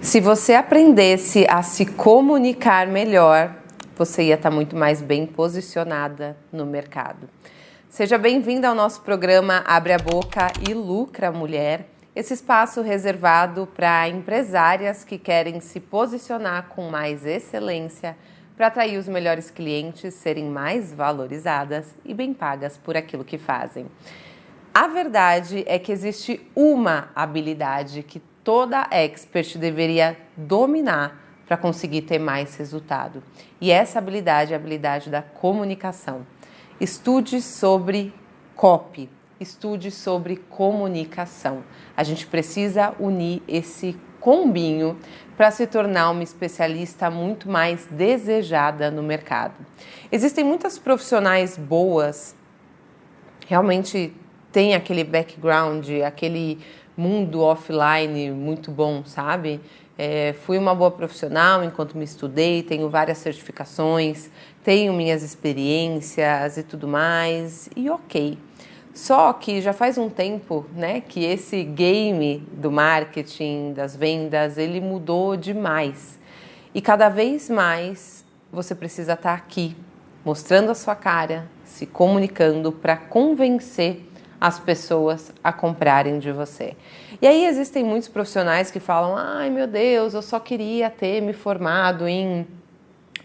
Se você aprendesse a se comunicar melhor, você ia estar muito mais bem posicionada no mercado. Seja bem-vinda ao nosso programa Abre a Boca e Lucra Mulher, esse espaço reservado para empresárias que querem se posicionar com mais excelência para atrair os melhores clientes, serem mais valorizadas e bem pagas por aquilo que fazem. A verdade é que existe uma habilidade que toda expert deveria dominar para conseguir ter mais resultado. E essa habilidade é a habilidade da comunicação. Estude sobre copy, estude sobre comunicação. A gente precisa unir esse combinho para se tornar uma especialista muito mais desejada no mercado. Existem muitas profissionais boas, realmente tem aquele background, aquele mundo offline muito bom, sabe? Fui uma boa profissional enquanto me estudei, tenho várias certificações, tenho minhas experiências e tudo mais, e ok. Só que já faz um tempo, né, que esse game do marketing, das vendas, ele mudou demais. E cada vez mais você precisa estar aqui, mostrando a sua cara, se comunicando para convencer as pessoas a comprarem de você. E aí existem muitos profissionais que falam: ai meu Deus, eu só queria ter me formado em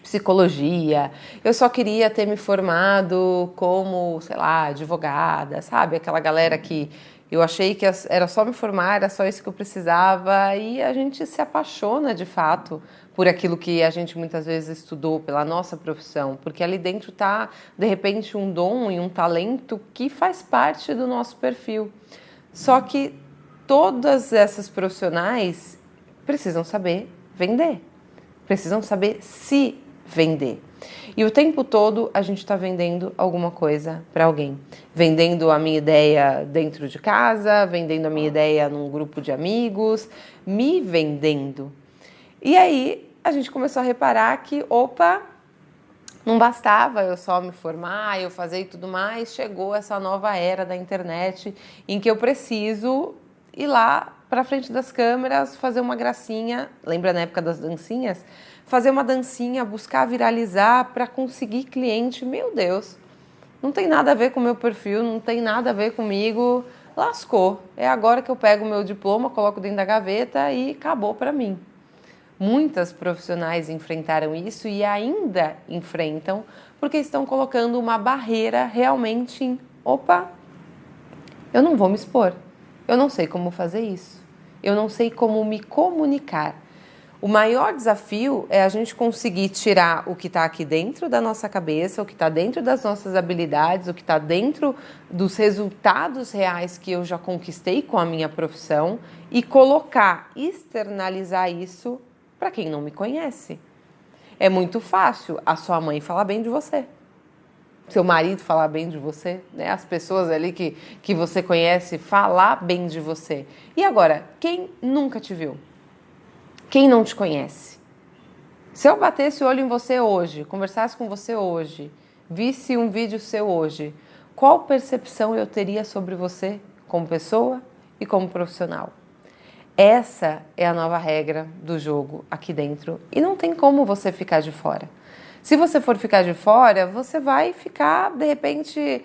psicologia, eu só queria ter me formado como, sei lá, advogada, sabe? Aquela galera que eu achei que era só me formar, era só isso que eu precisava, e a gente se apaixona de fato por aquilo que a gente muitas vezes estudou, pela nossa profissão, porque ali dentro está, de repente, um dom e um talento que faz parte do nosso perfil. Só que todas essas profissionais precisam saber vender, precisam saber se vender. E o tempo todo a gente está vendendo alguma coisa para alguém. Vendendo a minha ideia dentro de casa, vendendo a minha ideia num grupo de amigos, me vendendo. E aí a gente começou a reparar que, opa, não bastava eu só me formar, eu fazer e tudo mais, chegou essa nova era da internet em que eu preciso ir lá para frente das câmeras, fazer uma gracinha, lembra na época das dancinhas? Fazer uma dancinha, buscar viralizar para conseguir cliente. Meu Deus, não tem nada a ver com o meu perfil, não tem nada a ver comigo, lascou. É agora que eu pego o meu diploma, coloco dentro da gaveta e acabou para mim. Muitas profissionais enfrentaram isso e ainda enfrentam porque estão colocando uma barreira realmente em: opa, eu não vou me expor, eu não sei como fazer isso, eu não sei como me comunicar. O maior desafio é a gente conseguir tirar o que está aqui dentro da nossa cabeça, o que está dentro das nossas habilidades, o que está dentro dos resultados reais que eu já conquistei com a minha profissão e colocar, externalizar isso para quem não me conhece. É muito fácil a sua mãe falar bem de você, seu marido falar bem de você, né? As pessoas ali que você conhece falar bem de você. E agora, quem nunca te viu? Quem não te conhece? Se eu batesse o olho em você hoje, conversasse com você hoje, visse um vídeo seu hoje, qual percepção eu teria sobre você como pessoa e como profissional? Essa é a nova regra do jogo aqui dentro e não tem como você ficar de fora. Se você for ficar de fora, você vai ficar, de repente,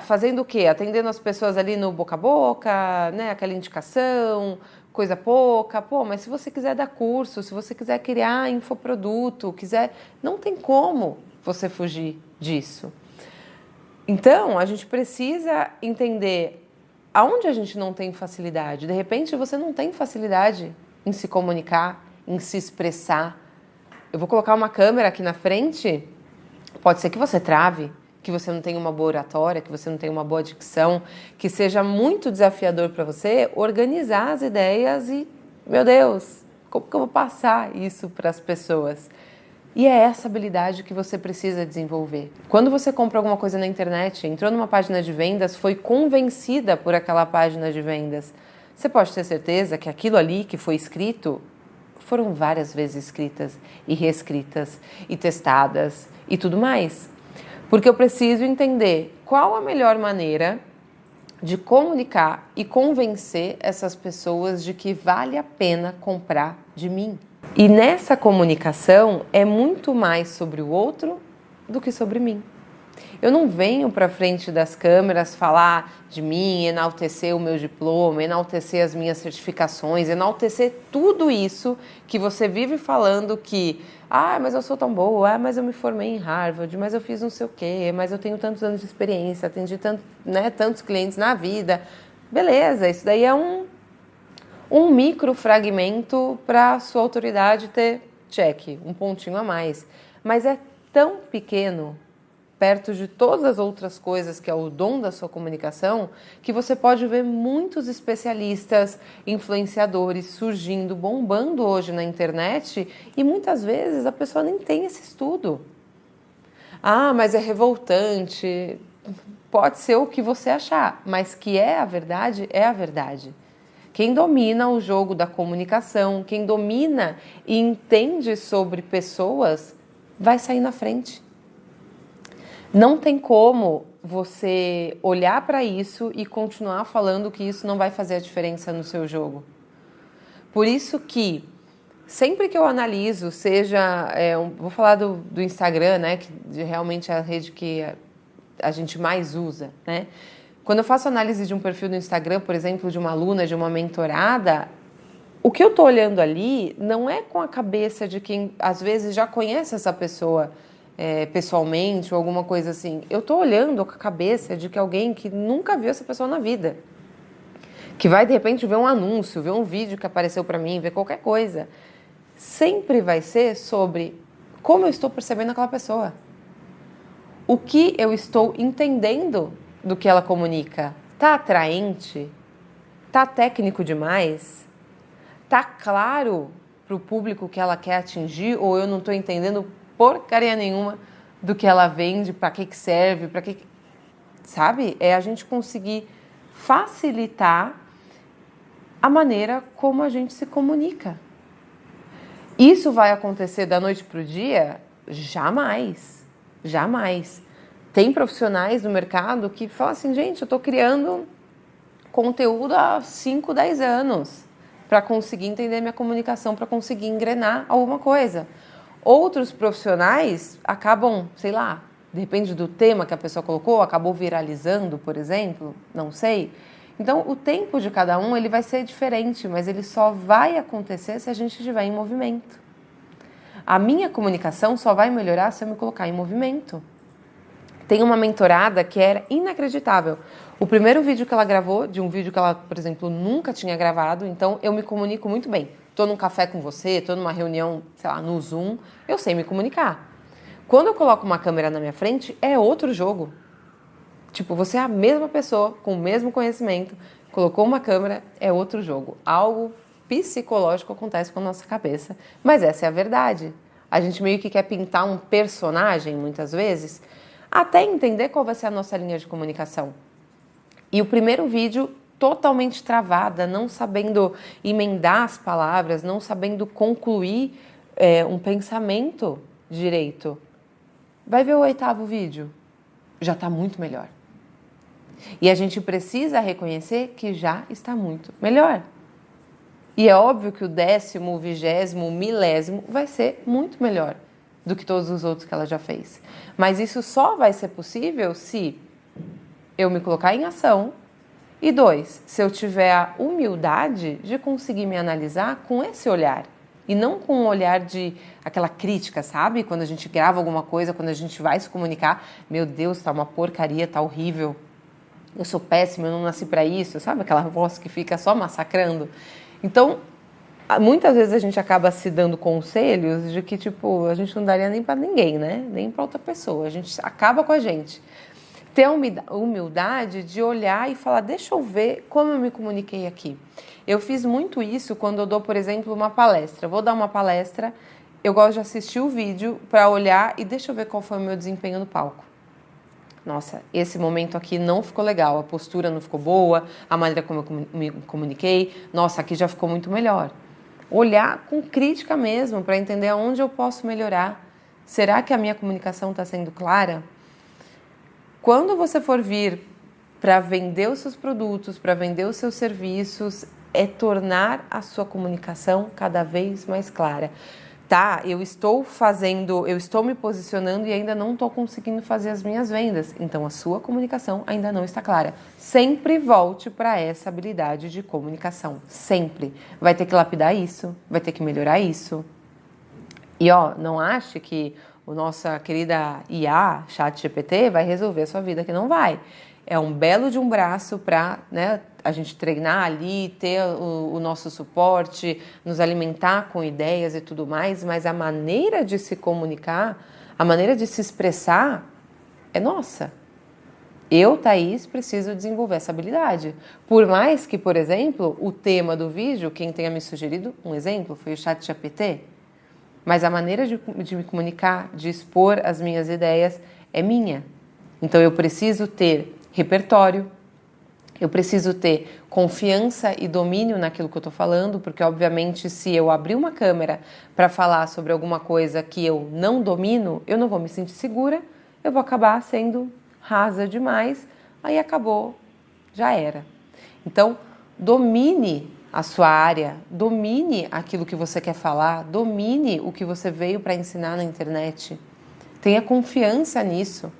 fazendo o quê? Atendendo as pessoas ali no boca a boca, né? Aquela indicação, coisa pouca. Pô, mas se você quiser dar curso, se você quiser criar infoproduto, não tem como você fugir disso. Então, a gente precisa entender aonde a gente não tem facilidade. De repente, você não tem facilidade em se comunicar, em se expressar. Eu vou colocar uma câmera aqui na frente, pode ser que você trave, que você não tenha uma boa oratória, que você não tenha uma boa dicção, que seja muito desafiador para você organizar as ideias e, meu Deus, como que eu vou passar isso para as pessoas? E é essa habilidade que você precisa desenvolver. Quando você compra alguma coisa na internet, entrou numa página de vendas, foi convencida por aquela página de vendas, você pode ter certeza que aquilo ali que foi escrito foram várias vezes escritas e reescritas e testadas e tudo mais. Porque eu preciso entender qual a melhor maneira de comunicar e convencer essas pessoas de que vale a pena comprar de mim. E nessa comunicação é muito mais sobre o outro do que sobre mim. Eu não venho para frente das câmeras falar de mim, enaltecer o meu diploma, enaltecer as minhas certificações, enaltecer tudo isso que você vive falando que mas eu sou tão boa, mas eu me formei em Harvard, mas eu fiz não sei o quê, mas eu tenho tantos anos de experiência, atendi tantos clientes na vida. Beleza, isso daí é um micro fragmento para a sua autoridade ter check, um pontinho a mais. Mas é tão pequeno, perto de todas as outras coisas que é o dom da sua comunicação, que você pode ver muitos especialistas, influenciadores surgindo, bombando hoje na internet e muitas vezes a pessoa nem tem esse estudo. Mas é revoltante. Pode ser o que você achar, mas que é a verdade, é a verdade. Quem domina o jogo da comunicação, quem domina e entende sobre pessoas, vai sair na frente. Não tem como você olhar para isso e continuar falando que isso não vai fazer a diferença no seu jogo. Por isso que, sempre que eu analiso, vou falar do Instagram, né, que realmente é a rede que a gente mais usa, né? Quando eu faço análise de um perfil do Instagram, por exemplo, de uma aluna, de uma mentorada, o que eu estou olhando ali não é com a cabeça de quem, às vezes, já conhece essa pessoa pessoalmente ou alguma coisa assim. Eu estou olhando com a cabeça de que alguém que nunca viu essa pessoa na vida, que vai, de repente, ver um anúncio, ver um vídeo que apareceu para mim, ver qualquer coisa. Sempre vai ser sobre como eu estou percebendo aquela pessoa. O que eu estou entendendo do que ela comunica. Tá atraente? Tá técnico demais? Tá claro para o público que ela quer atingir ou eu não estou entendendo porcaria nenhuma do que ela vende, para que serve, para que... Sabe? É a gente conseguir facilitar a maneira como a gente se comunica. Isso vai acontecer da noite para o dia? Jamais. Jamais. Tem profissionais no mercado que falam assim, gente, eu estou criando conteúdo há 5, 10 anos para conseguir entender minha comunicação, para conseguir engrenar alguma coisa. Outros profissionais acabam, sei lá, depende do tema que a pessoa colocou, acabou viralizando, por exemplo, não sei. Então, o tempo de cada um ele vai ser diferente, mas ele só vai acontecer se a gente estiver em movimento. A minha comunicação só vai melhorar se eu me colocar em movimento. Tem uma mentorada que era inacreditável. O primeiro vídeo que ela gravou, de um vídeo que ela, por exemplo, nunca tinha gravado, então eu me comunico muito bem. Estou num café com você, estou numa reunião, sei lá, no Zoom, eu sei me comunicar. Quando eu coloco uma câmera na minha frente, é outro jogo. Tipo, você é a mesma pessoa, com o mesmo conhecimento, colocou uma câmera, é outro jogo. Algo psicológico acontece com a nossa cabeça, mas essa é a verdade. A gente meio que quer pintar um personagem, muitas vezes, até entender qual vai ser a nossa linha de comunicação. E o primeiro vídeo, totalmente travada, não sabendo emendar as palavras, não sabendo concluir um pensamento direito. Vai ver o 8º vídeo, já está muito melhor. E a gente precisa reconhecer que já está muito melhor. E é óbvio que o 10º, o 20º, o 1000º vai ser muito melhor do que todos os outros que ela já fez. Mas isso só vai ser possível se eu me colocar em ação e 2, se eu tiver a humildade de conseguir me analisar com esse olhar e não com um olhar de aquela crítica, sabe? Quando a gente grava alguma coisa, quando a gente vai se comunicar, meu Deus, tá uma porcaria, tá horrível, eu sou péssima, eu não nasci para isso, sabe? Aquela voz que fica só massacrando. Então, muitas vezes a gente acaba se dando conselhos de que, tipo, a gente não daria nem para ninguém, né? Nem para outra pessoa. A gente acaba com a gente. Ter a humildade de olhar e falar, deixa eu ver como eu me comuniquei aqui. Eu fiz muito isso quando eu dou, por exemplo, uma palestra. Vou dar uma palestra, eu gosto de assistir o vídeo para olhar e deixa eu ver qual foi o meu desempenho no palco. Nossa, esse momento aqui não ficou legal, a postura não ficou boa, a maneira como eu me comuniquei, nossa, aqui já ficou muito melhor. Olhar com crítica mesmo, para entender aonde eu posso melhorar. Será que a minha comunicação está sendo clara? Quando você for vir para vender os seus produtos, para vender os seus serviços, é tornar a sua comunicação cada vez mais clara. Tá, eu estou me posicionando e ainda não estou conseguindo fazer as minhas vendas. Então, a sua comunicação ainda não está clara. Sempre volte para essa habilidade de comunicação. Sempre. Vai ter que lapidar isso, vai ter que melhorar isso. E, não ache que a nossa querida IA, ChatGPT, vai resolver a sua vida, que não vai. É um belo de um braço para, a gente treinar ali, ter o nosso suporte, nos alimentar com ideias e tudo mais, mas a maneira de se comunicar, a maneira de se expressar é nossa. Eu, Thaís, preciso desenvolver essa habilidade. Por mais que, por exemplo, o tema do vídeo, quem tenha me sugerido, um exemplo, foi o ChatGPT, mas a maneira de me comunicar, de expor as minhas ideias é minha. Então eu preciso ter repertório, eu preciso ter confiança e domínio naquilo que eu estou falando, porque obviamente se eu abrir uma câmera para falar sobre alguma coisa que eu não domino, eu não vou me sentir segura, eu vou acabar sendo rasa demais, aí acabou, já era. Então, domine a sua área, domine aquilo que você quer falar, domine o que você veio para ensinar na internet. Tenha confiança nisso.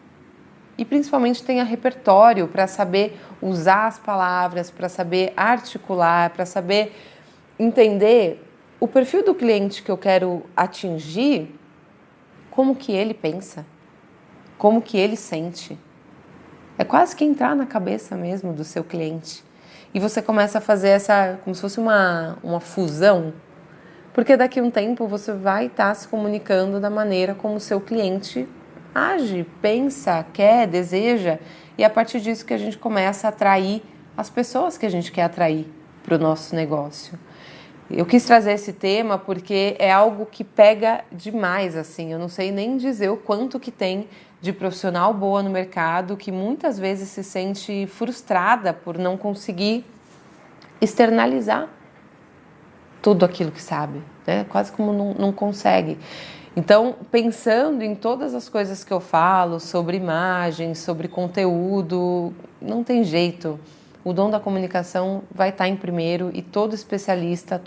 E principalmente tenha repertório para saber usar as palavras, para saber articular, para saber entender o perfil do cliente que eu quero atingir, como que ele pensa, como que ele sente. É quase que entrar na cabeça mesmo do seu cliente. E você começa a fazer como se fosse uma fusão, porque daqui a um tempo você vai estar se comunicando da maneira como o seu cliente age, pensa, quer, deseja, e é a partir disso que a gente começa a atrair as pessoas que a gente quer atrair para o nosso negócio. Eu quis trazer esse tema porque é algo que pega demais, assim, eu não sei nem dizer o quanto que tem de profissional boa no mercado que muitas vezes se sente frustrada por não conseguir externalizar tudo aquilo que sabe, né? Quase como não consegue. Então, pensando em todas as coisas que eu falo sobre imagem, sobre conteúdo, não tem jeito. O dom da comunicação vai estar em primeiro e todo especialista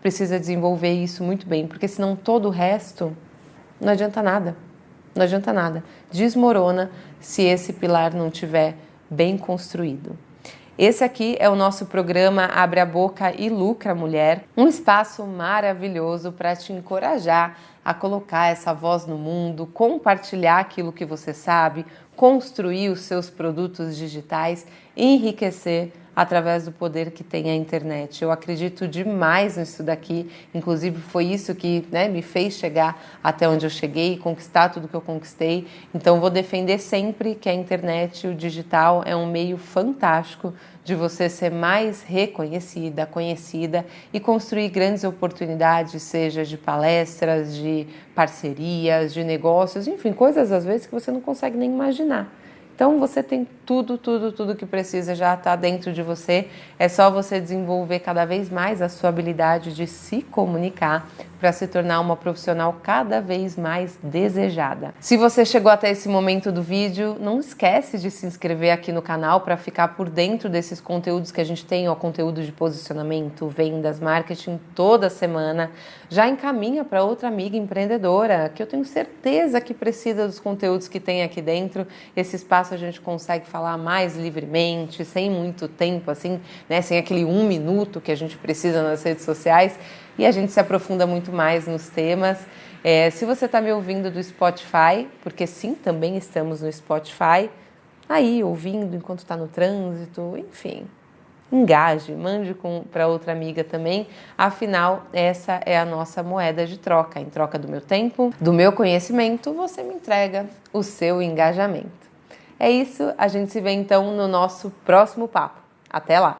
precisa desenvolver isso muito bem, porque senão todo o resto não adianta nada. Não adianta nada. Desmorona se esse pilar não estiver bem construído. Esse aqui é o nosso programa Abre a Boca e Lucra Mulher, um espaço maravilhoso para te encorajar a colocar essa voz no mundo, compartilhar aquilo que você sabe, construir os seus produtos digitais, enriquecer através do poder que tem a internet. Eu acredito demais nisso daqui, inclusive foi isso que me fez chegar até onde eu cheguei, conquistar tudo que eu conquistei. Então vou defender sempre que a internet, o digital, é um meio fantástico de você ser mais reconhecida, conhecida e construir grandes oportunidades, seja de palestras, de parcerias, de negócios, enfim, coisas às vezes que você não consegue nem imaginar. Então você tem tudo que precisa, já está dentro de você. É só você desenvolver cada vez mais a sua habilidade de se comunicar para se tornar uma profissional cada vez mais desejada. Se você chegou até esse momento do vídeo, não esquece de se inscrever aqui no canal para ficar por dentro desses conteúdos que a gente tem, conteúdo de posicionamento, vendas, marketing toda semana. Já encaminha para outra amiga empreendedora que eu tenho certeza que precisa dos conteúdos que tem aqui dentro. Esse espaço a gente consegue falar mais livremente, sem muito tempo, assim, sem aquele 1 minuto que a gente precisa nas redes sociais, e a gente se aprofunda muito mais nos temas. Se você está me ouvindo do Spotify, porque sim, também estamos no Spotify, aí ouvindo enquanto está no trânsito, enfim, engaje, mande para outra amiga também, afinal essa é a nossa moeda de troca. Em troca do meu tempo, do meu conhecimento, você me entrega o seu engajamento. É isso, a gente se vê então no nosso próximo papo. Até lá!